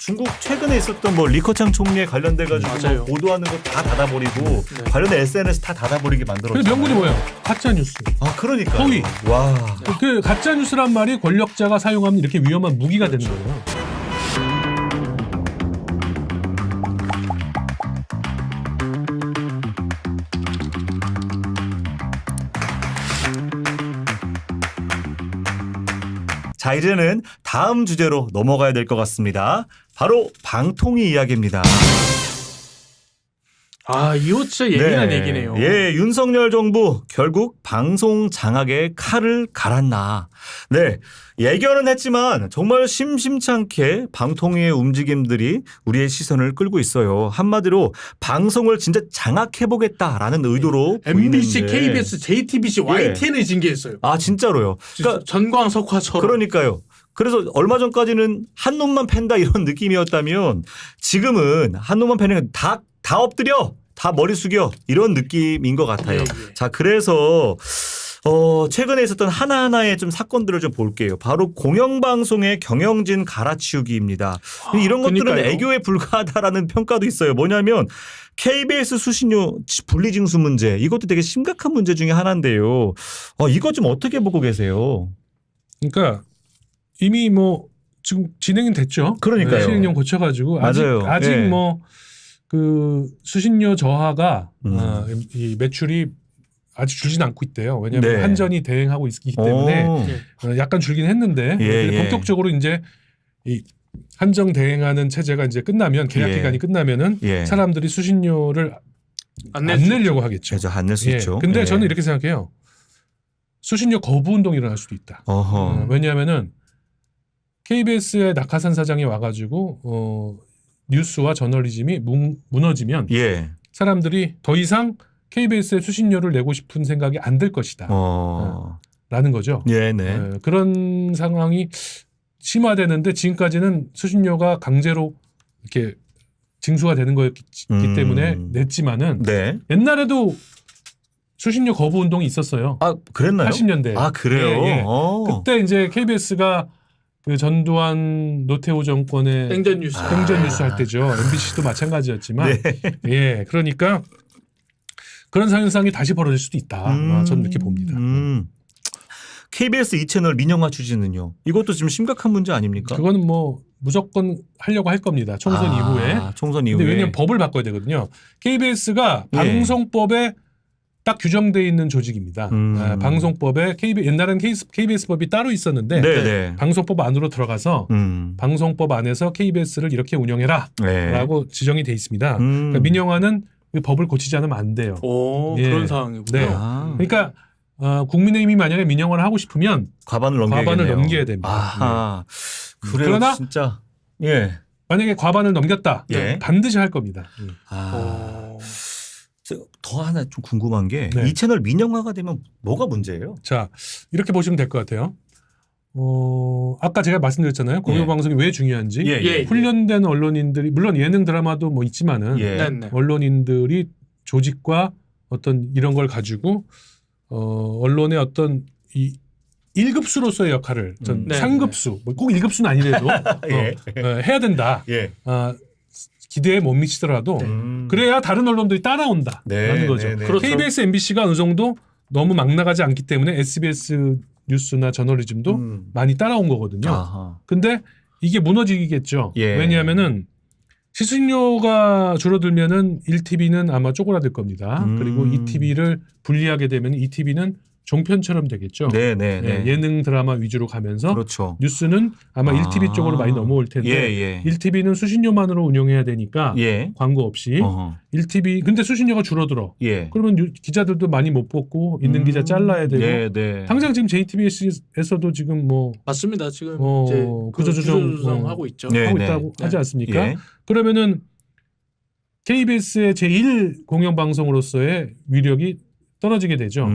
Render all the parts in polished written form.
중국 최근에 있었던 뭐 리커창 총리에 관련돼 가지고 뭐 보도하는 거 다 닫아버리고 관련된 SNS 다 닫아버리게 만들었죠. 근데 명분이 뭐예요? 가짜 뉴스. 아 그러니까. 허위. 와. 그 가짜 뉴스란 말이 권력자가 사용하면 이렇게 위험한 무기가 되는 거예요. 자, 이제는 다음 주제로 넘어가야 될 것 같습니다. 바로 방통위 이야기입니다. 아, 이거 진짜 예민한 네. 얘기네요. 예, 윤석열 정부 결국 방송 장악에 칼을 갈았나. 네, 예견은 했지만 정말 심심찮게 방통위의 움직임들이 우리의 시선을 끌고 있어요. 한마디로 방송을 진짜 장악해보겠다라는 의도로 MBC, 보이는데. KBS, JTBC, YTN을 징계했어요. 아 진짜로요. 그러니까 전광석화처럼. 그러니까요. 그래서 얼마 전까지는 한 놈만 팬다 이런 느낌이었다면 지금은 한 놈만 패는 다 엎드려 다 머리 숙여 이런 느낌인 것 같아요. 예, 예. 자 그래서 최근에 있었던 하나하나의 좀 사건들을 좀 볼게요. 바로 공영방송의 경영진 갈아치우기입니다. 이런 것들은 그러니까요. 애교에 불과하다라는 평가도 있어요. 뭐냐면 KBS 수신료 분리징수 문제 이것도 되게 심각한 문제 중에 하나인데요. 이것 좀 어떻게 보고 계세요? 그러니까 이미 뭐 지금 진행이 됐죠. 그러니까요. 시행령 고쳐가지고 맞아요. 아직 예. 뭐 그 수신료 저하가 음. 이 매출이 아직 줄진 않고 있대요. 왜냐하면 네. 한전이 대행하고 있기 때문에 오. 약간 줄긴 했는데 예. 본격적으로 이제 이 한정 대행하는 체제가 이제 끝나면 계약 예. 기간이 끝나면은 예. 사람들이 수신료를 안 낼 수 내려고 하겠죠. 그래서 안 낼 수 예. 있죠. 근데 예. 저는 이렇게 생각해요. 수신료 거부 운동이 일어날 수도 있다. 어허. 왜냐하면은 KBS의 낙하산 사장이 와가지고 뉴스와 저널리즘이 무너지면 예. 사람들이 더 이상 KBS의 수신료를 내고 싶은 생각이 안 들 것이다. 라는 거죠. 예, 네. 그런 상황이 심화되는데 지금까지는 수신료가 강제로 이렇게 징수가 되는 거였기 때문에 냈지만은 네. 옛날에도 수신료 거부 운동이 있었어요. 아, 그랬나요? 80년대. 아, 그래요? 예. 어. 그때 이제 KBS가 그 전두환 노태우 정권의 땡전 뉴스. 땡전 뉴스 할 때죠. MBC도 마찬가지였지만 네. 예, 그러니까 그런 상황이 다시 벌어질 수도 있다. 저는 이렇게 봅니다. KBS 2채널 민영화 추진은요. 이것도 지금 심각한 문제 아닙니까? 그거는 뭐 무조건 하려고 할 겁니다. 총선 이후에. 총선 이후에. 근데 왜냐하면 법을 바꿔야 되거든요. KBS가 예. 방송법에 딱 규정되어 있는 조직입니다. 방송법에 옛날에는 KBS법이 따로 있었는데 네. 방송법 안으로 들어가서 방송법 안에서 KBS를 이렇게 운영해라라고 네. 지정이 돼 있습니다. 그러니까 민영화는 그 법을 고치지 않으면 안 돼요. 오, 예. 그런 상황이군요. 네. 그러니까 국민의힘이 만약에 민영화를 하고 싶으면 과반을 넘겨야 됩니다. 아하. 그래요, 그러나 진짜. 예. 만약에 과반을 넘겼다. 예. 반드시 할 겁니다. 더 하나 좀 궁금한 게 네. 이 채널 민영화가 되면 뭐가 문제예요? 자, 이렇게 보시면 될 것 같아요. 아까 제가 말씀드렸잖아요. 공영방송이 왜 중요한지. 예. 훈련된 언론인들이 물론 예능 드라마도 뭐 있지만은 예. 네. 언론인들이 조직과 어떤 이런 걸 가지고 언론의 어떤 이 1급수로서의 역할을 전 네. 상급수 꼭 1급수는 아니래도 예. 해야 된다. 예. 기대에 못 미치더라도 그래야 다른 언론들이 따라온다라는 거죠. 네. 그렇죠. KBS, MBC가 어느 정도 너무 막 나가지 않기 때문에 SBS 뉴스나 저널리즘도 많이 따라온 거거든요. 아하. 근데 이게 무너지겠죠. 예. 왜냐하면은 시청료가 줄어들면은 1TV는 아마 쪼그라들 겁니다. 그리고 2TV를 분리하게 되면 2TV는 종편처럼 되겠죠. 네. 예, 예능 드라마 위주로 가면서 그렇죠. 뉴스는 아마 1TV 쪽으로 많이 넘어올 텐데 예. 1TV는 수신료만으로 운영해야 되니까 예. 광고 없이 어허. 1TV 근데 수신료가 줄어들어. 예. 그러면 기자들도 많이 못 뽑고 있는 기자 잘라야 되고 네. 당장 지금 JTBC에서도 지금 뭐 맞습니다. 지금 어, 이제 구조조정, 하고 있죠. 네. 하고 있다고 하지 않습니까? 예. 그러면은 KBS의 제1 공영방송으로서의 위력이 떨어지게 되죠.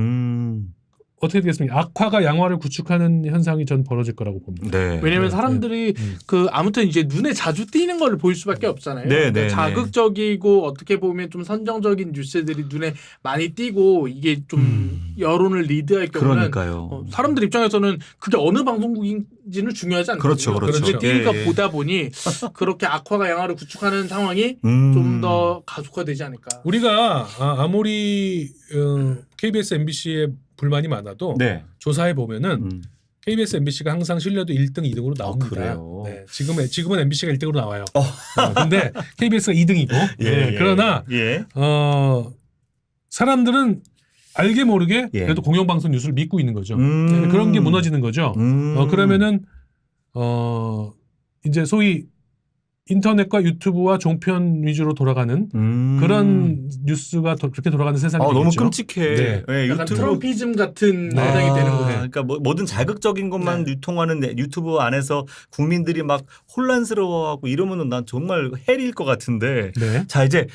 어떻게 되겠습니까? 악화가 양화를 구축하는 현상이 전 벌어질 거라고 봅니다. 네. 왜냐면 네, 사람들이 그 아무튼 이제 눈에 자주 띄는 걸 볼 수밖에 없잖아요. 네, 그러니까 네, 자극적이고 어떻게 보면 좀 선정적인 뉴스들이 눈에 많이 띄고 이게 좀 여론을 리드할 경우는 그러니까요. 사람들 입장에서는 그게 어느 방송국인지는 중요하지 않거든요. 그렇죠, 그렇죠. 눈에 띄니까 예, 예. 보다 보니 그렇게 악화가 양화를 구축하는 상황이 좀 더 가속화되지 않을까. 우리가 아무리 KBS, MBC에 불만이 많아도 네. 조사해 보면은 음. KBS, MBC가 항상 신뢰도 1등, 2등으로 나옵니다. 그래요? 네, 지금은 MBC가 1등으로 나와요. 근데 KBS가 2등이고. 예, 그러나 예. 사람들은 알게 모르게 예. 그래도 공영방송 뉴스를 믿고 있는 거죠. 네, 그런 게 무너지는 거죠. 그러면은 이제 소위 인터넷과 유튜브와 종편 위주로 돌아가는 그런 뉴스가 그렇게 돌아가는 세상이 되겠죠. 너무 끔찍해. 네. 네, 약간 유튜브 트럼피즘 같은 현상이 되는 거죠. 그러니까 모든 자극적인 것만 네. 유통하는 유튜브 안에서 국민들이 막 혼란스러워하고 이러면은 난 정말 헬일 것 같은데. 네. 자, 이제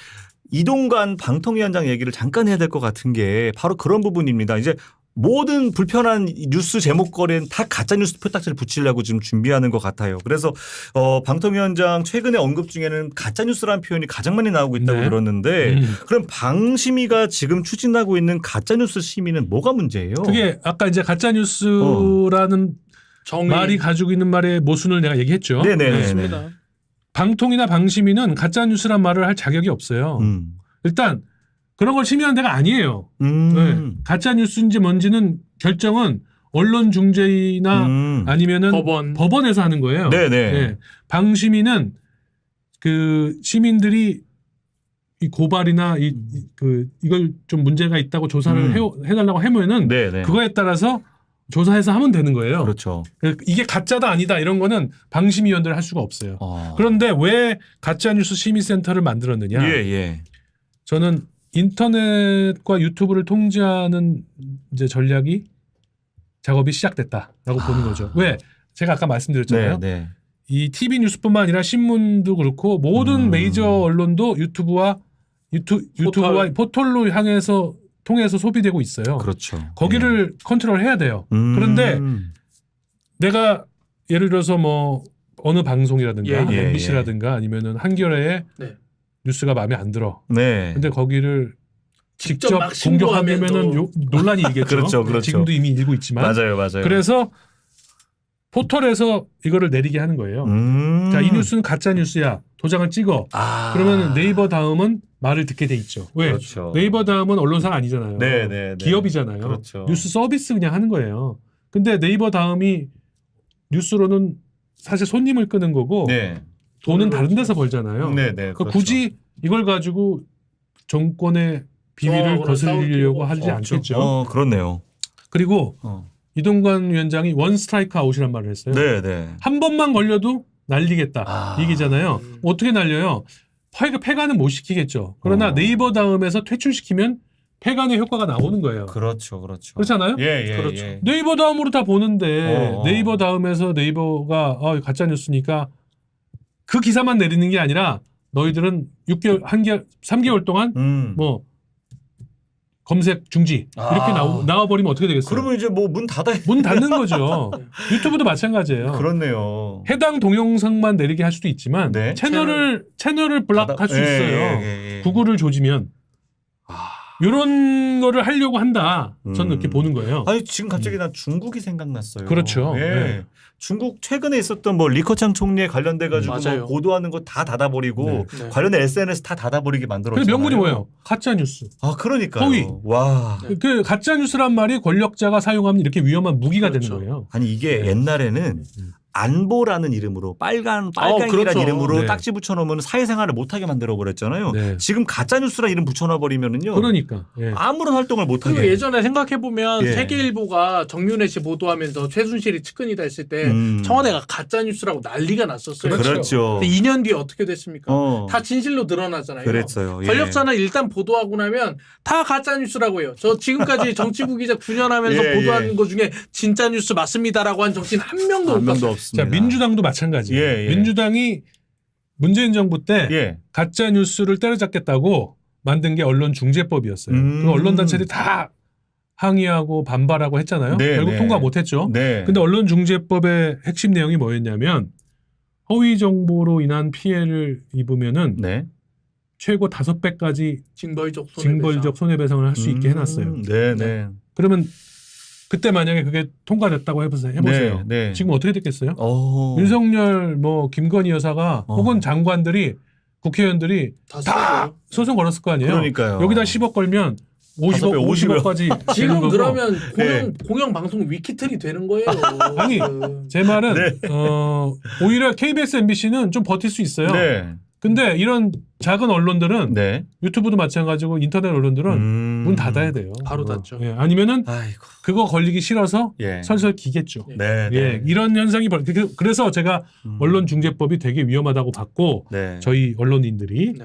이동관 방통위원장 얘기를 잠깐 해야 될 것 같은 게 바로 그런 부분입니다. 이제 모든 불편한 뉴스 제목거리는 다 가짜 뉴스 표딱지를 붙이려고 지금 준비하는 것 같아요. 그래서 방통위원장 최근에 언급 중에는 가짜 뉴스라는 표현이 가장 많이 나오고 있다고 네. 들었는데 그럼 방심위가 지금 추진하고 있는 가짜 뉴스 심의는 뭐가 문제예요? 그게 아까 이제 가짜 뉴스라는 말이 가지고 있는 말의 모순을 내가 얘기했죠. 네네. 그렇습니다. 방통이나 방심위는 가짜 뉴스란 말을 할 자격이 없어요. 일단 그런 걸 심의하는 데가 아니에요. 네. 가짜 뉴스인지 뭔지는 결정은 언론중재위나 아니면은 법원에서 하는 거예요. 네네. 네. 방심위는 그 시민들이 이 고발이나 이걸 좀 문제가 있다고 조사를 해달라고 하면은 네네. 그거에 따라서 조사해서 하면 되는 거예요. 그렇죠. 이게 가짜다 아니다 이런 거는 방심위원들 할 수가 없어요. 그런데 왜 가짜뉴스 심의센터를 만들었느냐? 예. 저는 인터넷과 유튜브를 통제하는 이제 작업이 시작됐다라고 보는 거죠. 왜? 제가 아까 말씀드렸잖아요. 네. 이 TV 뉴스뿐만 아니라 신문도 그렇고 모든 메이저 언론도 유튜브와 포털로 통해서 소비되고 있어요. 그렇죠. 거기를 컨트롤해야 돼요. 그런데 내가 예를 들어서 뭐 어느 방송이라든가 MBC라든가 아니면은 한겨레의 뉴스가 마음에 안 들어. 네. 근데 거기를 직접 막 공격하면은 논란이 일겠죠. 그렇죠. 지금도 이미 일고 있지만. 맞아요. 그래서 포털에서 이거를 내리게 하는 거예요. 자, 이 뉴스는 가짜 뉴스야. 도장을 찍어. 그러면 네이버 다음은 말을 듣게 돼 있죠. 왜? 그렇죠. 네이버 다음은 언론사가 아니잖아요. 네. 기업이잖아요. 그렇죠. 뉴스 서비스 그냥 하는 거예요. 근데 네이버 다음이 뉴스로는 사실 손님을 끄는 거고 돈은 다른 데서 벌잖아요. 네. 그러니까 굳이 이걸 가지고 정권의 비위를 거스르려고 하지 않겠죠. 그렇네요. 그리고 이동관 위원장이 원 스트라이크 아웃이란 말을 했어요. 네. 한 번만 걸려도 날리겠다. 얘기잖아요. 어떻게 날려요? 폐간은 못 시키겠죠. 그러나 네이버 다음에서 퇴출시키면 폐간의 효과가 나오는 거예요. 그렇죠. 그렇잖아요? 그렇죠. 네이버 다음으로 다 보는데 네이버 다음에서 네이버가 가짜 뉴스니까 그 기사만 내리는 게 아니라 너희들은 6개월, 3개월 동안 뭐 검색 중지 이렇게 나와버리면 어떻게 되겠어요? 그러면 이제 뭐 문 닫는 거죠. 유튜브도 마찬가지예요. 그렇네요. 해당 동영상만 내리게 할 수도 있지만 채널을 블락할 수 있어요. 구글을 조지면 이런 거를 하려고 한다. 저는 이렇게 보는 거예요. 아니 지금 갑자기 난 중국이 생각났어요. 그렇죠. 중국 최근에 있었던 뭐 리커창 총리에 관련돼 가지고 뭐 보도하는 거 다 닫아버리고 관련된 SNS 다 닫아버리게 만들었잖아요. 근데 명분이 뭐예요? 가짜 뉴스. 그러니까요. 허위. 와. 그 가짜 뉴스란 말이 권력자가 사용하면 이렇게 위험한 무기가 되는 거예요. 아니 이게 옛날에는 안보라는 이름으로 빨강이라는 이름으로 딱지 붙여놓으면 사회생활을 못하게 만들어 버렸잖아요. 지금 가짜 뉴스라 이름 붙여놔 버리면은요. 그러니까 아무런 활동을 못하게. 그리고 예전에 생각해 보면 세계일보가 정윤회 씨 보도하면서 최순실이 측근이다 했을 때 청와대가 가짜 뉴스라고 난리가 났었어요. 그렇죠. 2년 뒤에 어떻게 됐습니까? 다 진실로 드러나잖아요. 그랬어요. 권력자는 일단 보도하고 나면 다 가짜 뉴스라고 해요. 저 지금까지 정치부 기자 9년 하면서 보도하는 것 중에 진짜 뉴스 맞습니다라고 한 정치인 한 명도 없어요. 자, 민주당도 마찬가지예요. 민주당이 문재인 정부 때 가짜 뉴스를 때려잡겠다고 만든 게 언론중재법이었어요. 그 언론 단체들이 다 항의하고 반발하고 했잖아요. 네, 결국 네. 통과 못했죠. 네. 근데 언론중재법의 핵심 내용이 뭐였냐면 허위 정보로 인한 피해를 입으면은 네. 최고 5배까지 징벌적 징벌적 손해배상을 할 수 있게 해놨어요. 네, 네. 그러면 그때 만약에 그게 통과됐다고 해보세요. 네, 네. 지금 어떻게 됐겠어요? 오. 윤석열, 뭐 김건희 여사가 혹은 장관들이 국회의원들이 다 소송 걸었을 거 아니에요. 그러니까요. 여기다 10억 걸면 50억까지 지금 그러면 네. 공영 방송 위키트리 되는 거예요. 아니, 제 말은 네. 오히려 KBS, MBC는 좀 버틸 수 있어요. 네. 근데 이런 작은 언론들은 네. 유튜브도 마찬가지고 인터넷 언론들은 문 닫아야 돼요. 바로 닫죠. 예, 아니면은 아이고. 그거 걸리기 싫어서 예. 설설 기겠죠. 네, 예, 네. 이런 현상이 그래서 제가 언론중재법이 되게 위험하다고 봤고 네. 저희 언론인들이 네.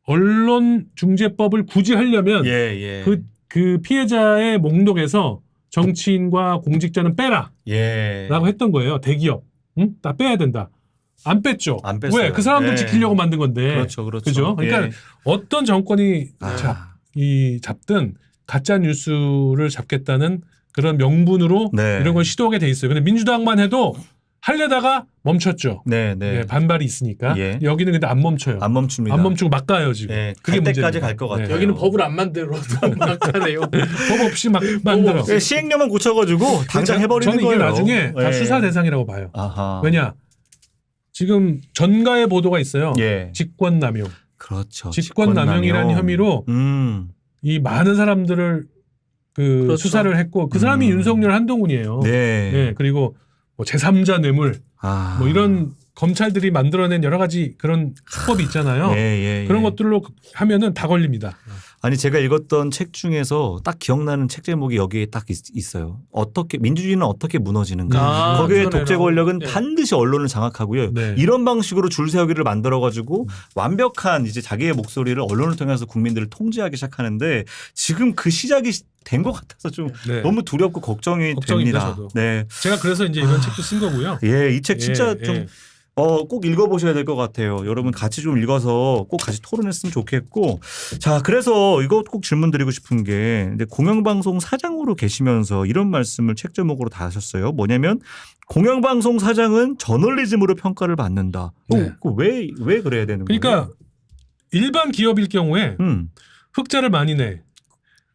언론중재법을 굳이 하려면 예, 예. 그 피해자의 목록에서 정치인과 공직자는 빼라 예. 라고 했던 거예요. 대기업. 응? 다 빼야 된다. 안 뺐죠. 안 뺐어요. 왜? 그 사람들 예. 지키려고 만든 건데. 그렇죠, 그렇죠. 그죠? 그러니까 예. 어떤 정권이 아. 잡든 가짜 뉴스를 잡겠다는 그런 명분으로 네. 이런 걸 시도하게 돼 있어요. 근데 민주당만 해도 하려다가 멈췄죠. 네, 네. 예, 반발이 있으니까. 예. 여기는 근데 안 멈춰요. 안 멈춥니다. 안 멈추고 막 가요 지금. 예, 그게 갈 때까지 문제입니다. 갈 것 같아요. 여기는 법을 안 만들어도 막 하네요. 법 없이 막 만들어. 없이. 예, 시행령만 고쳐가지고 당장 해버리는 저는 거예요. 이게 나중에 다 예. 수사 대상이라고 봐요. 아하. 왜냐? 지금 전가의 보도가 있어요. 예. 직권남용. 그렇죠. 직권남용이라는 혐의로 이 많은 사람들을 그렇죠. 수사를 했고 그 사람이 윤석열 한동훈이에요. 네. 예, 그리고 뭐 제3자 뇌물 아. 뭐 이런 검찰들이 만들어낸 여러 가지 그런 수법이 있잖아요. 예, 예, 그런 예. 것들로 하면은 다 걸립니다. 아니 제가 읽었던 책 중에서 딱 기억나는 책 제목이 여기에 딱 있어요. 어떻게 민주주의는 어떻게 무너지는가. 아, 거기에 그러네요. 독재 권력은 네. 반드시 언론을 장악하고요. 네. 이런 방식으로 줄 세우기를 만들어 가지고 완벽한 이제 자기의 목소리를 언론을 통해서 국민들을 통제하기 시작하는데 지금 그 시작이 된 것 같아서 좀 네. 너무 두렵고 걱정이 걱정입니다, 됩니다. 저도. 네. 제가 그래서 이제 이런 책도 쓴 거고요. 예, 이 책 진짜 예, 좀 예. 꼭 읽어보셔야 될 것 같아요. 여러분 같이 좀 읽어서 꼭 같이 토론했으면 좋겠고. 자, 그래서 이거 꼭 질문 드리고 싶은 게 이제 공영방송 사장으로 계시면서 이런 말씀을 책 제목으로 다 하셨어요. 뭐냐면 공영방송 사장은 저널리즘으로 평가를 받는다. 네. 왜 그래야 되는 거예요? 그러니까 일반 기업일 경우에 흑자를 많이 내.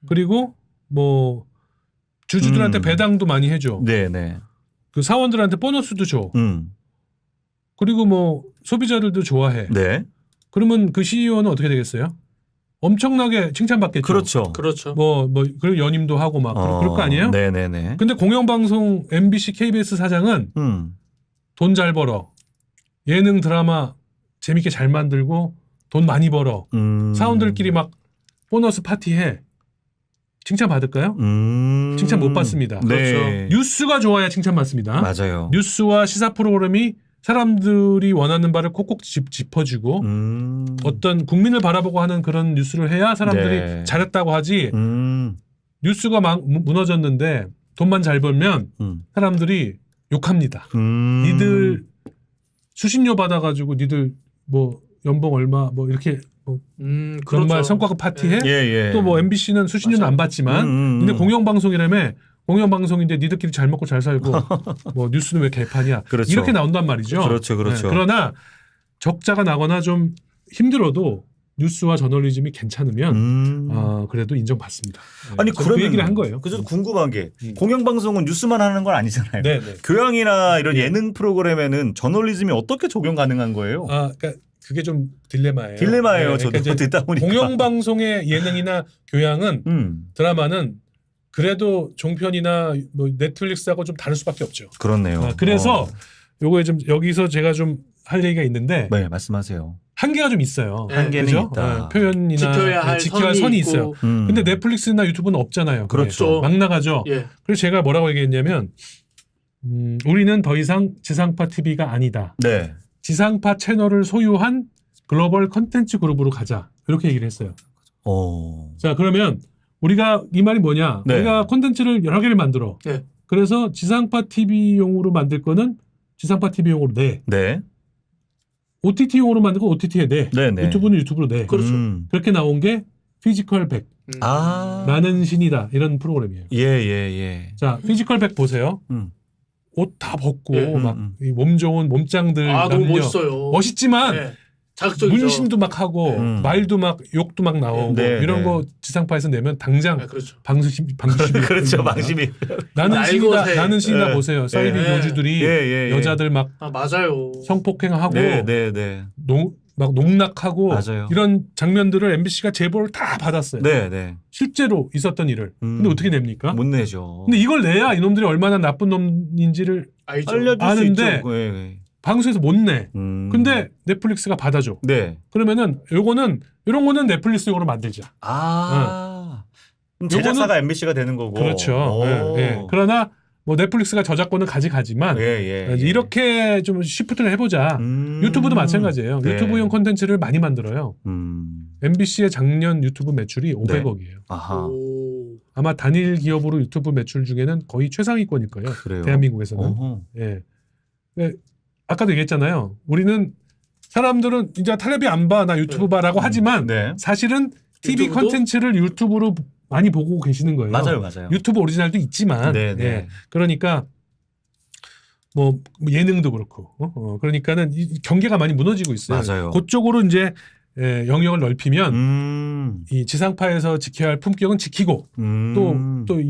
그리고 뭐 주주들한테 배당도 많이 해줘. 네네. 그 사원들한테 보너스도 줘. 그리고 뭐 소비자들도 좋아해. 네. 그러면 그 CEO는 어떻게 되겠어요? 엄청나게 칭찬받겠죠. 그렇죠. 그렇죠. 뭐 그리고 연임도 하고 막 그럴 거 아니에요? 네네네. 근데 공영방송 MBC, KBS 사장은 돈 잘 벌어. 예능 드라마 재밌게 잘 만들고 돈 많이 벌어. 사원들끼리 막 보너스 파티해. 칭찬 받을까요? 칭찬 못 받습니다. 네. 그렇죠. 뉴스가 좋아야 칭찬 받습니다. 맞아요. 뉴스와 시사 프로그램이 사람들이 원하는 바를 콕콕 짚어주고 어떤 국민을 바라보고 하는 그런 뉴스를 해야 사람들이 네. 잘했다고 하지. 뉴스가 막 무너졌는데 돈만 잘 벌면 사람들이 욕합니다. 니들 수신료 받아가지고 니들 뭐 연봉 얼마 뭐 이렇게 뭐 그렇죠. 연말 성과급 파티해? 예. 또 뭐 MBC는 수신료는 안 받지만 근데 공영방송이라며 공영방송인데 니들끼리 잘 먹고 잘 살고 뭐 뉴스는 왜 개판이야? 그렇죠. 이렇게 나온단 말이죠. 그렇죠. 네, 그러나 적자가 나거나 좀 힘들어도 뉴스와 저널리즘이 괜찮으면 그래도 인정받습니다. 네, 아니 저는 그러면 그 얘기를 한 거예요. 그래서 궁금한 게 공영방송은 뉴스만 하는 건 아니잖아요. 네, 네. 교양이나 이런 예능 프로그램에는 저널리즘이 어떻게 적용 가능한 거예요? 그러니까 그게 좀 딜레마예요. 딜레마예요. 네, 저도 그러니까 이제 듣다 보니까. 공영방송의 예능이나 교양은 드라마는 그래도 종편이나 뭐 넷플릭스하고 좀 다를 수밖에 없죠. 그렇네요. 그래서 요거에 좀 여기서 제가 좀 할 얘기가 있는데 네, 말씀하세요. 한계가 좀 있어요. 네. 한계는 그죠? 있다. 표현이나 지켜야 할 선이 있어요. 있고. 근데 넷플릭스나 유튜브는 없잖아요. 그게. 그렇죠. 막 나가죠. 예. 그래서 제가 뭐라고 얘기했냐면 우리는 더 이상 지상파 TV가 아니다. 네. 지상파 채널을 소유한 글로벌 컨텐츠 그룹으로 가자. 이렇게 얘기를 했어요. 자, 그러면 우리가 이 말이 뭐냐? 네. 우리가 콘텐츠를 여러 개를 만들어. 네. 그래서 지상파 TV용으로 만들 거는 지상파 TV용으로 내. 네. OTT용으로 만들 거 OTT에 내. 네, 네. 유튜브는 유튜브로 내. 그렇죠. 그렇게 나온 게 피지컬 100 나는 신이다 이런 프로그램이에요. 예. 자, 피지컬 100 보세요. 옷 다 벗고 예. 막 몸 좋은 몸짱들 너무 멋있어요. 멋있지만 네. 자극적이죠. 문신도 막 하고 말도 막 욕도 막 나오고 네, 이런 네. 거 지상파에서 내면 당장 그렇죠. 방심이 그렇죠. 방심이. 나는 신이다 나는 신이다 예. 보세요. 사이비 예. 교주들이 예. 여자들 막 맞아요. 성폭행하고 네. 막 농락하고 맞아요. 이런 장면들을 MBC가 제보를 다 받았어요. 네. 실제로 있었던 일을. 근데 어떻게 냅니까? 못 내죠. 근데 이걸 내야 이놈들이 얼마나 나쁜 놈인지를 알죠. 알려줄 수 아는데 있죠. 예. 방송에서 못 내. 근데 넷플릭스가 받아줘. 네. 그러면은 이런 거는 넷플릭스용으로 만들자. 그럼 제작사가 MBC가 되는 거고. 그렇죠. 예. 그러나 뭐 넷플릭스가 저작권은 가져가지만 예. 이렇게 좀 시프트를 해보자. 유튜브도 마찬가지예요. 네. 유튜브용 콘텐츠를 많이 만들어요. MBC의 작년 유튜브 매출이 500억이에요. 아하. 아마 단일 기업으로 유튜브 매출 중에는 거의 최상위권일 거예요. 그래요. 대한민국에서는. 어허. 예. 네, 아까도 얘기했잖아요. 우리는 사람들은 이제 텔레비 안 봐, 나 유튜브 봐라고 하지만 네. 사실은 TV 유튜브도? 콘텐츠를 유튜브로 많이 보고 계시는 거예요. 맞아요. 유튜브 오리지널도 있지만, 네. 예. 그러니까 뭐 예능도 그렇고, 그러니까는 이 경계가 많이 무너지고 있어요. 맞아요. 그쪽으로 이제 영역을 넓히면 이 지상파에서 지켜야 할 품격은 지키고 또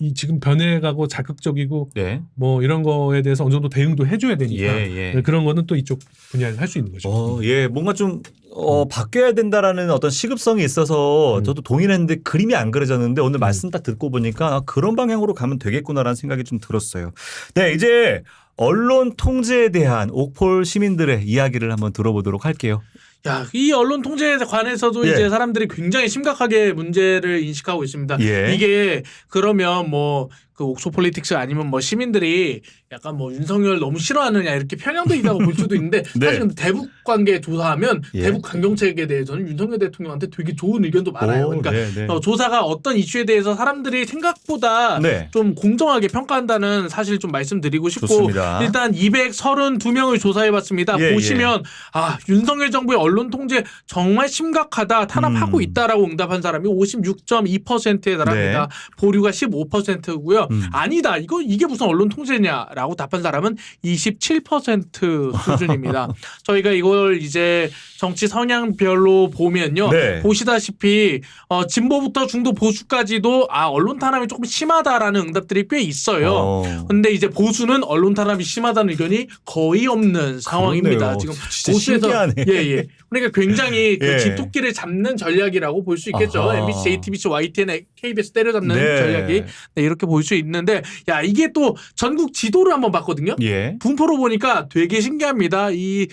이 지금 변해가고 자극적이고 네. 뭐 이런 거에 대해서 어느 정도 대응도 해줘야 되니까 예. 그런 거는 또 이쪽 분야에서 할 수 있는 거죠. 예, 뭔가 좀 바뀌어야 된다라는 어떤 시급성이 있어서 저도 동의를 했는데 그림이 안 그려졌는데 오늘 말씀 딱 듣고 보니까 그런 방향으로 가면 되겠구나라는 생각이 좀 들었어요. 네, 이제 언론 통제에 대한 옥폴 시민들의 이야기를 한번 들어보도록 할게요. 야, 이 언론 통제에 관해서도 예. 이제 사람들이 굉장히 심각하게 문제를 인식하고 있습니다. 예. 이게 그러면 뭐 그 옥소폴리틱스 아니면 뭐 시민들이 약간 뭐 윤석열 너무 싫어하느냐 이렇게 편향돼 있다고 볼 수도 있는데 네. 사실 근데 대북 관계 조사하면 예. 대북 강경책에 대해서는 윤석열 대통령한테 되게 좋은 의견도 많아요. 그러니까 네. 조사가 어떤 이슈에 대해서 사람들이 생각보다 네. 좀 공정하게 평가한다는 사실 좀 말씀드리고 싶고 좋습니다. 일단 232명을 조사해봤습니다. 예, 보시면 윤석열 정부의 언론 통제 정말 심각하다 탄압하고 있다라고 응답한 사람이 56.2%에 달합니다. 네. 보류가 15%고요. 아니다 이게 무슨 언론 통제냐라고 답한 사람은 27% 수준입니다. 저희가 이걸 이제 정치 성향별로 보면요. 네. 보시다시피 진보부터 중도 보수까지도 언론 탄압이 조금 심하다라는 응답들이 꽤 있어요. 근데 이제 보수는 언론 탄압이 심하다는 의견이 거의 없는 상황입니다. 그렇네요. 지금 진짜 보수에서 신기하네. 예. 그러니까 굉장히 그 예. 집토끼를 잡는 전략이라고 볼 수 있겠죠. 아하. MBC, JTBC, YTN, KBS 때려잡는 네. 전략이 이렇게 볼 수 있는데 야 이게 또 전국 지도를 한번 봤거든요. 예. 분포로 보니까 되게 신기합니다. 이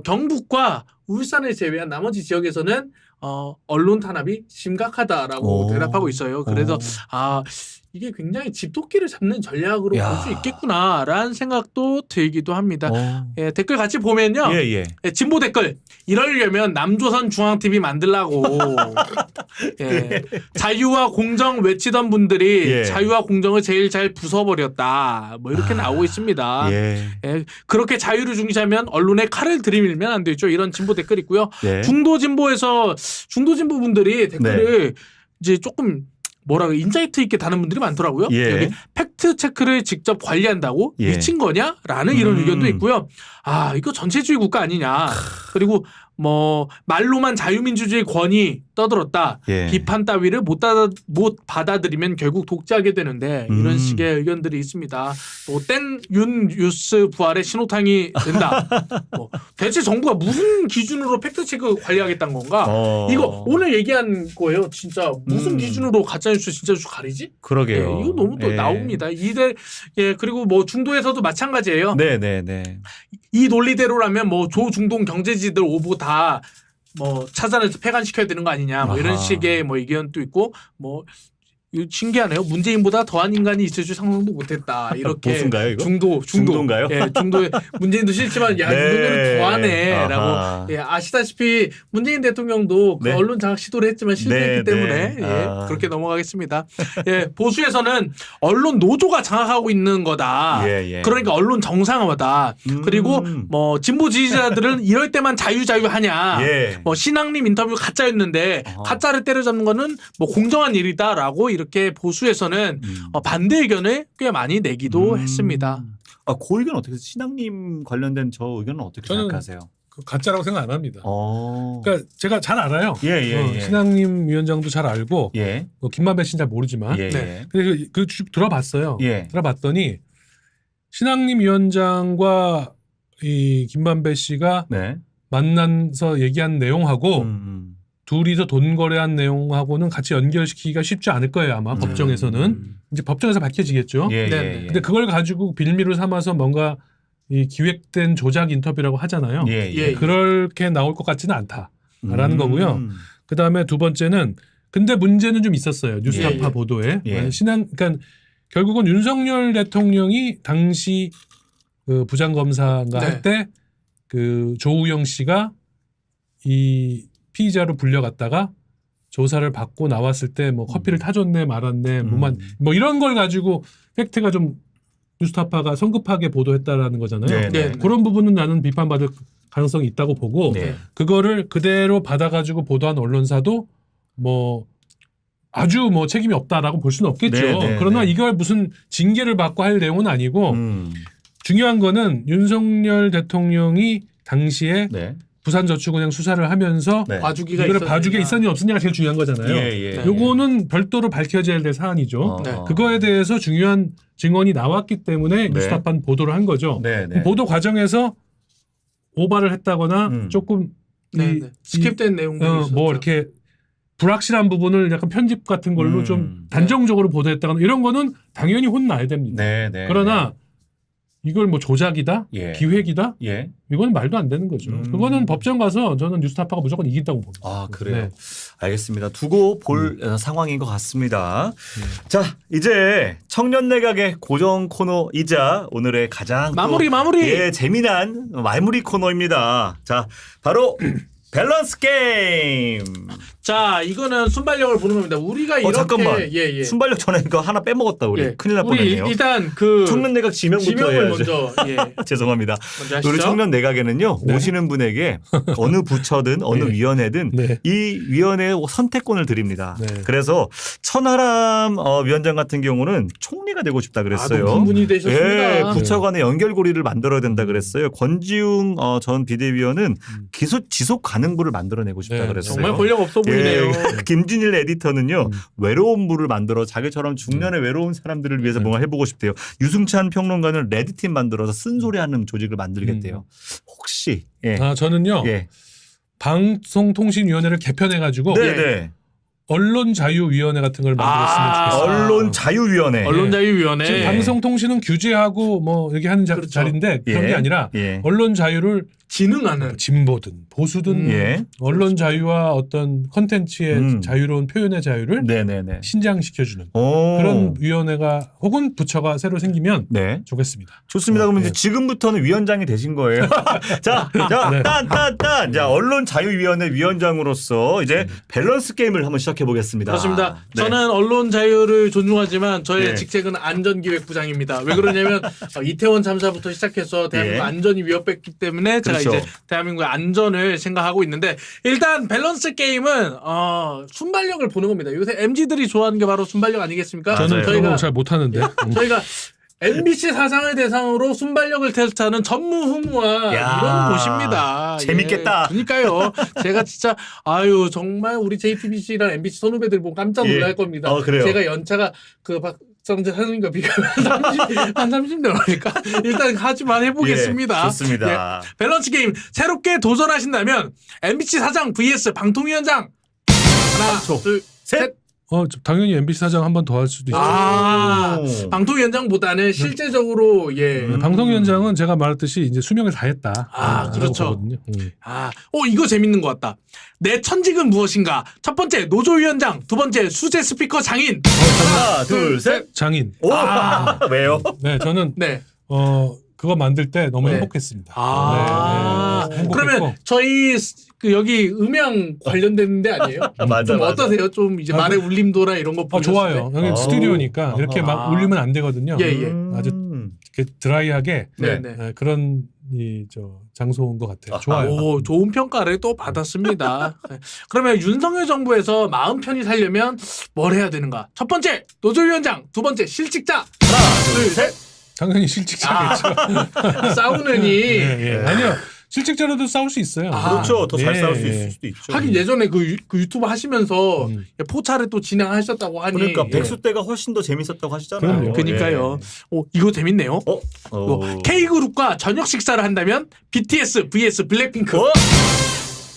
경북과 울산을 제외한 나머지 지역에서는 언론 탄압이 심각하다라고 대답하고 있어요. 그래서 이게 굉장히 집토끼를 잡는 전략으로 볼 수 있겠구나라는 생각도 들기도 합니다. 예, 댓글 같이 보면요. 예. 진보 댓글 이러려면 남조선 중앙TV 만들라고 예, 자유와 공정 외치던 분들이 예. 자유와 공정을 제일 잘 부숴버렸다. 뭐 이렇게 나오고 있습니다. 예. 예, 그렇게 자유를 중시하면 언론에 칼을 들이밀면 안 되죠. 이런 진보 댓글 있고요. 예. 중도 진보 분들이 댓글을 이제 조금 인사이트 있게 다는 분들이 많더라고요. 예. 여기 팩트 체크를 직접 관리한다고 예. 미친 거냐?라는 이런 의견도 있고요. 이거 전체주의 국가 아니냐. 그리고 뭐 말로만 자유민주주의 권위 떠들었다. 예. 비판 따위를 못 받아들이면 결국 독재하게 되는데 이런 식의 의견들이 있습니다. 땡윤 뉴스 부활의 신호탄이 된다. 대체 정부가 무슨 기준으로 팩트체크 관리하겠다는 건가? 이거 오늘 얘기한 거예요. 진짜 무슨 기준으로 가짜뉴스 진짜뉴스 가리지? 그러게요. 예, 이거 너무 또 나옵니다. 그리고 뭐 중도에서도 마찬가지예요. 네. 이 논리대로라면 뭐 조중동 경제지들 오보 다 뭐 찾아내서 폐간시켜야 되는 거 아니냐 뭐 이런 식의 뭐 의견도 있고 뭐 이거 신기하네요. 문재인보다 더한 인간이 있을 줄 상상도 못했다. 이렇게 보수인가요, 이거? 중도인가요? 예, 중도에 문재인도 싫지만 야 이거는 더하네라고. 아하. 예, 아시다시피 문재인 대통령도 그 네. 언론 장악 시도를 했지만 실패했기 네, 때문에 네. 예, 그렇게 넘어가겠습니다. 예, 보수에서는 언론 노조가 장악하고 있는 거다. 예, 예. 그러니까 언론 정상화다. 그리고 뭐 진보 지지자들은 이럴 때만 자유하냐. 예. 뭐 신앙님 인터뷰 가짜였는데 가짜를 때려잡는 거는 뭐 공정한 일이다라고 이렇게 보수에서는 반대 의견을 꽤 많이 내기도 했습니다. 아, 그 의견 어떻게 신앙님 관련된 저 의견은 어떻게 저는 생각하세요? 그 가짜라고 생각 안 합니다. 어. 그러니까 제가 잘 알아요. 예, 예, 예. 신앙님 위원장도 잘 알고 예. 김만배 씨는 잘 모르지만 예. 네. 근데 쭉 들어봤어요. 예. 들어봤더니 신앙님 위원장과 이 김만배 씨가 네. 만나서 얘기한 내용하고 둘이서 돈 거래한 내용하고는 같이 연결시키기가 쉽지 않을 거예요. 아마 법정에서는 이제 법정에서 밝혀지겠죠. 예, 네, 예, 네. 예. 근데 그걸 가지고 빌미로 삼아서 뭔가 이 기획된 조작 인터뷰라고 하잖아요. 예, 예. 그렇게 나올 것 같지는 않다라는 거고요. 그 다음에 두 번째는 근데 문제는 좀 있었어요. 뉴스타파 예, 예. 보도에 예. 그러니까 결국은 윤석열 대통령이 당시 그 부장검사가 네. 할 때 그 조우영 씨가 이 피의자로 불려갔다가 조사를 받고 나왔을 때 뭐 커피를 타줬네 말았네 뭐 이런 걸 가지고 팩트가 좀 뉴스타파가 성급하게 보도했다라는 거잖아요. 네, 네. 그런 부분은 나는 비판받을 가능성이 있다고 보고 네. 그거를 그대로 받아가지고 보도한 언론사도 뭐 아주 뭐 책임이 없다라고 볼 수는 없겠죠. 네, 네, 그러나 네. 이걸 무슨 징계를 받고 할 내용은 아니고 중요한 거는 윤석열 대통령이 당시에 네. 부산저축은행 수사를 하면서 네. 봐주기가 이거를 있었느냐. 봐주게 있었냐 없었냐가 제일 중요한 거잖아요. 예, 예. 네. 요거는 별도로 밝혀져야 될 사안이죠. 네. 그거에 대해서 중요한 증언이 나왔기 때문에 네. 뉴스타파는 보도를 한 거죠. 네, 네. 보도 과정에서 오바를 했다거나 조금 네, 이- 네. 스킵된 내용들이 있었죠. 뭐 이렇게 불확실한 부분을 약간 편집 같은 걸로 좀 단정적으로 보도했다거나 이런 거는 당연히 혼나야 됩니다. 네, 네. 그러나 이걸 뭐 조작이다, 예. 기획이다, 예. 이건 말도 안 되는 거죠. 그거는 법정 가서 저는 뉴스타파가 무조건 이긴다고 봅니다. 아, 그래요. 네. 알겠습니다. 두고 볼 상황인 것 같습니다. 자, 이제 청년 내각의 고정 코너이자 오늘의 가장 또 마무리. 예, 재미난 마무리 코너입니다. 자, 바로 밸런스 게임. 자, 이거는 순발력을 보는 겁니다. 우리가 이렇게 잠깐만. 예. 순발력 전에 이거 하나 빼먹었다 우리. 예. 큰일 날 우리 뻔했네요. 일단 그 청년 내각 지명부터 지명을 해야죠. 먼저 예. 죄송합니다. 먼저 하시죠. 우리 청년 내각에는요 오시는 분에게 어느 부처든 어느 네. 위원회든 네. 이 위원회의 선택권을 드립니다. 네. 그래서 천하람 위원장 같은 경우는 총리가 되고 싶다 그랬어요. 높은 분이 되셨습니다. 예, 부처 간의 연결고리를 만들어야 된다 그랬어요. 권지웅 전 비대위원은 지속 가능부를 만들어내고 싶다 네, 그랬어요. 정말 권력 없어 보이네요. 예, 김진일 에디터는요 외로운 부를 만들어 자기처럼 중년의 외로운 사람들을 위해서 뭔가 해보고 싶대요. 유승찬 평론가는 레드팀 만들어서 쓴소리하는 조직을 만들겠대요. 혹시 저는요 예. 방송통신위원회를 개편해가지고 네네. 언론자유위원회 같은 걸 만들었으면 좋겠어요. 언론자유위원회. 언론자유위원회. 지금 방송통신은 규제하고 뭐 이렇게 하는 그렇죠. 자리인데 그런 예. 게 아니라 예. 언론 자유를 진흥하는 진보든 보수든 예. 언론 자유와 어떤 컨텐츠의 자유로운 표현의 자유를 네네네. 신장시켜주는 오. 그런 위원회가 혹은 부처가 새로 생기면 네. 좋겠습니다. 좋습니다. 그러면 네. 이제 지금부터는 위원장이 되신 거예요. 자, 네. 딴. 자, 언론자유위원회 위원장으로서 이제 밸런스 게임을 한번 시작해 보겠습니다. 그렇습니다. 네. 저는 언론 자유를 존중하지만 저의 네. 직책은 안전기획부장입니다. 왜 그러냐면 이태원 참사부터 시작해서 대한민국 예. 안전이 위협됐기 때문에 제가 그렇죠. 이제 대한민국의 안전을 생각하고 있는데 일단 밸런스 게임은 순발력을 보는 겁니다. 요새 MZ들이 좋아하는 게 바로 순발력 아니겠습니까? 맞아요. 저는 그런 저희가 거 잘 못하는데. 저희가 MBC 사상을 대상으로 순발력을 테스트하는 전무후무한 야, 이런 곳입니다. 재밌겠다. 예, 그러니까요. 제가 진짜 정말 우리 JTBC랑 MBC 선후배들 보고 깜짝 놀랄 예. 겁니다. 그래요. 제가 연차가 그 박성재 사장님과 비교하면 한 30년 넘으니까 일단 하지만 해보겠습니다. 예, 좋습니다. 예, 밸런스 게임 새롭게 도전하신다면 MBC 사장 vs 방통위원장 하나, 둘, 셋. 셋. 당연히 MBC 사장 한 번 더 할 수도 있죠. 오. 방통위원장보다는 실제적으로 방통위원장은 제가 말했듯이 이제 수명을 다했다. 그렇죠. 보거든요. 이거 재밌는 것 같다. 내 천직은 무엇인가? 첫 번째 노조위원장, 두 번째 수재 스피커 장인. 하나, 둘, 셋. 장인. 오. 왜요? 네, 저는 네. 그거 만들 때 너무 네. 행복했습니다. 네, 행복했고. 그러면 저희 여기 음향 관련되는데 아니에요? 맞아, 좀 맞아. 어떠세요? 좀 이제 말의 울림도나 이런 거 보셨을 좋아요. 때? 여기 아. 스튜디오니까 이렇게 막 울리면 안 되거든요. 예, 예. 아주 이렇게 드라이하게 네, 네. 네. 그런 장소인 것 같아요. 좋아요. 오, 좋은 평가를 또 받았습니다. 네. 그러면 윤석열 정부에서 마음 편히 살려면 뭘 해야 되는가? 첫 번째 노조위원장, 두 번째 실직자. 하나, 둘, 셋. 당연히 실직자겠죠. 싸우느니. 예. 아니요. 실직자로도 싸울 수 있어요. 그렇죠. 더 잘 예, 싸울 수 예. 있을 수도 있죠. 하긴 예전에 그 유튜브 하시면서 포차를 또 진행하셨다고 하니. 그러니까 예. 백수 때가 훨씬 더 재밌었다고 하시잖아요. 그럼요. 그러니까요. 예. 이거 재밌네요. 어? K그룹과 저녁 식사를 한다면 BTS vs 블랙핑크.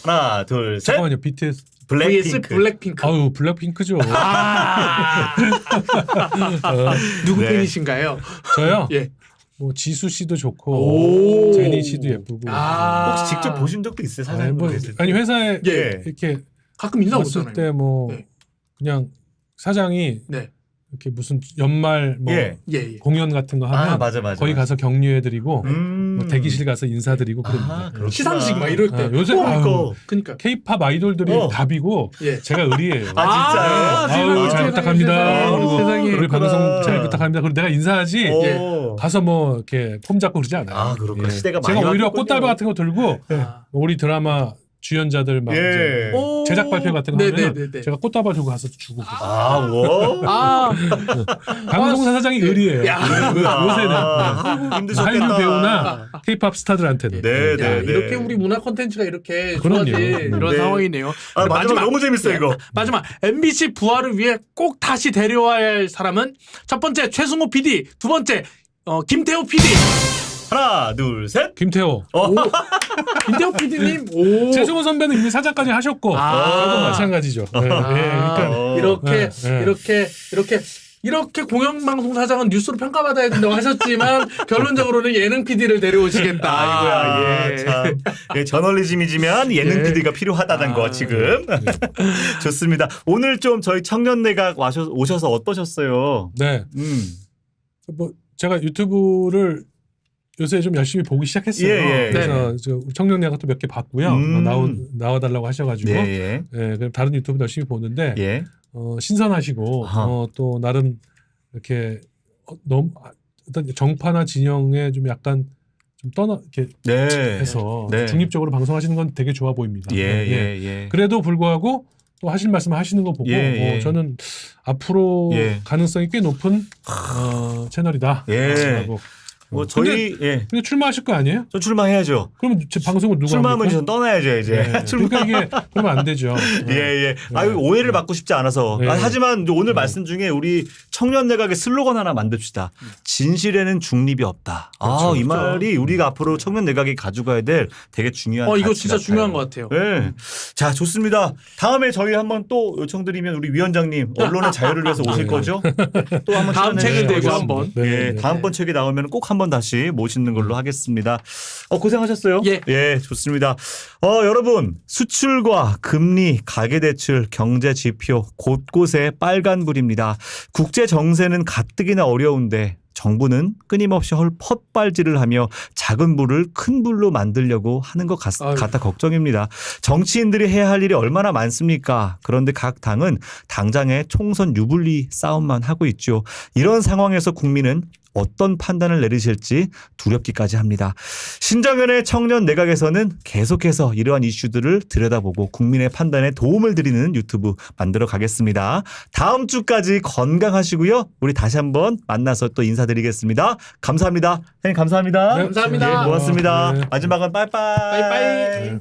하나, 둘, 셋. 잠깐만요. BTS. vs 블랙핑크. 블랙핑크. 아유, 블랙핑크죠. 누구 네. 팬이신가요? 저요? 예. 뭐 지수 씨도 좋고 오. 제니 씨도 예쁘고. 혹시 직접 보신 적도 있어요? 사장님 계실 때? 아니 회사에 예. 이렇게 가끔 인사 갔을 오잖아요. 때 뭐 네. 그냥 사장이 네. 이렇게 무슨 연말 뭐 예. 예. 공연 같은 거 하면 맞아. 거기 가서 격려해드리고 뭐 대기실 가서 인사드리고 그럽니다. 그렇구나. 시상식 막 이럴 때. 요새 그러니까. K-팝 아이돌들이 답이고 예. 제가 의리예요. 진짜요? 아유, 잘 부탁합니다. 세상에, 그리고 세상에. 우리 그렇구나. 방송 잘 부탁합니다. 그리고 내가 인사하지 오. 가서 뭐 이렇게 폼 잡고 그러지 않아요. 그렇구나. 시대가 많이 제가 오히려 바뀌었군요. 꽃다발 같은 거 들고 아. 우리 드라마 주연자들 막 예. 이제 제작 발표 같은 거 하면 네네네. 제가 꽃다발 들고 가서 주고 그래요. 와. 방송사 사장이 의리예요. 야. 요새는 한국 힘드셨겠다. 한류 배우나 K-팝 스타들한테는. 네, 야, 네. 이렇게 우리 문화 콘텐츠가 이렇게 그럼요. 좋아진 이런 네. 상황이네요. 마지막 너무 재밌어 이거. 마지막 MBC 부활을 위해 꼭 다시 데려와야 할 사람은 첫 번째 최승호 PD, 두 번째 김태호 PD. 하나, 둘, 셋. 김태호. 김태호 PD님. 오. 최승호 선배는 이미 사장까지 하셨고 저도 마찬가지죠. 네, 그러니까 이렇게 공영방송 사장은 뉴스로 평가받아야 된다고 하셨지만 결론적으로는 예능 PD를 데려오시겠다. 아이고야, 참. 저널리즘이지만 예능 PD가 필요하다는 거 지금. 좋습니다. 오늘 좀 저희 청년내각 오셔서 어떠셨어요? 네. 뭐 제가 유튜브를 요새 좀 열심히 보기 시작했어요. 예. 그래서 청년내각도 몇 개 봤고요. 나와달라고 하셔가지고 예. 그럼 다른 유튜브 열심히 보는데 예. 신선하시고 또 나름 이렇게 너무 어떤 정파나 진영에 좀 약간 좀 이렇게 해서 중립적으로 방송하시는 건 되게 좋아 보입니다. 예. 그래도 불구하고 또 하실 말씀 하시는 거 보고 저는 앞으로 가능성이 꽤 높은 채널이다. 라고. 뭐 저희 근데 출마하실 거 아니에요? 저 출마해야죠. 그럼 제 방송을 누가 출마하면 합니까? 전 떠나야죠 이제. 그러니까 이게 그러면 안 되죠. 예. 아유 오해를 받고 싶지 않아서. 하지만 오늘 말씀 중에 우리 청년 내각의 슬로건 하나 만듭시다. 진실에는 중립이 없다. 그렇죠, 이 말이 우리가 앞으로 청년 내각이 가져가야 될 되게 중요한. 이거 가치 진짜 같아요. 중요한 것 같아요. 네. 자 좋습니다. 다음에 저희 한번 또 요청드리면 우리 위원장님 언론의 자유를 위해서 오실 거죠? 또 한번 다음 책을 출연해 내고 주시고. 한번. 예, 다음번 책이 나오면 꼭 한번 다시 모시는 걸로 하겠습니다. 고생하셨어요. 예. 좋습니다. 여러분 수출과 금리, 가계대출, 경제지표 곳곳에 빨간불입니다. 국제 정세는 가뜩이나 어려운데 정부는 끊임없이 헛발질을 하며 작은 불을 큰 불로 만들려고 하는 것 같아 걱정입니다. 정치인들이 해야 할 일이 얼마나 많습니까? 그런데 각 당은 당장의 총선 유불리 싸움만 하고 있죠. 이런 상황에서 국민은 어떤 판단을 내리실지 두렵기까지 합니다. 신정현의 청년 내각에서는 계속해서 이러한 이슈들을 들여다보고 국민의 판단에 도움을 드리는 유튜브 만들어 가겠습니다. 다음 주까지 건강하시고요. 우리 다시 한번 만나서 또 인사드리겠습니다. 감사합니다. 선생님 감사합니다. 감사합니다. 고맙습니다. 네. 마지막은 빠이빠이. 빠이빠이.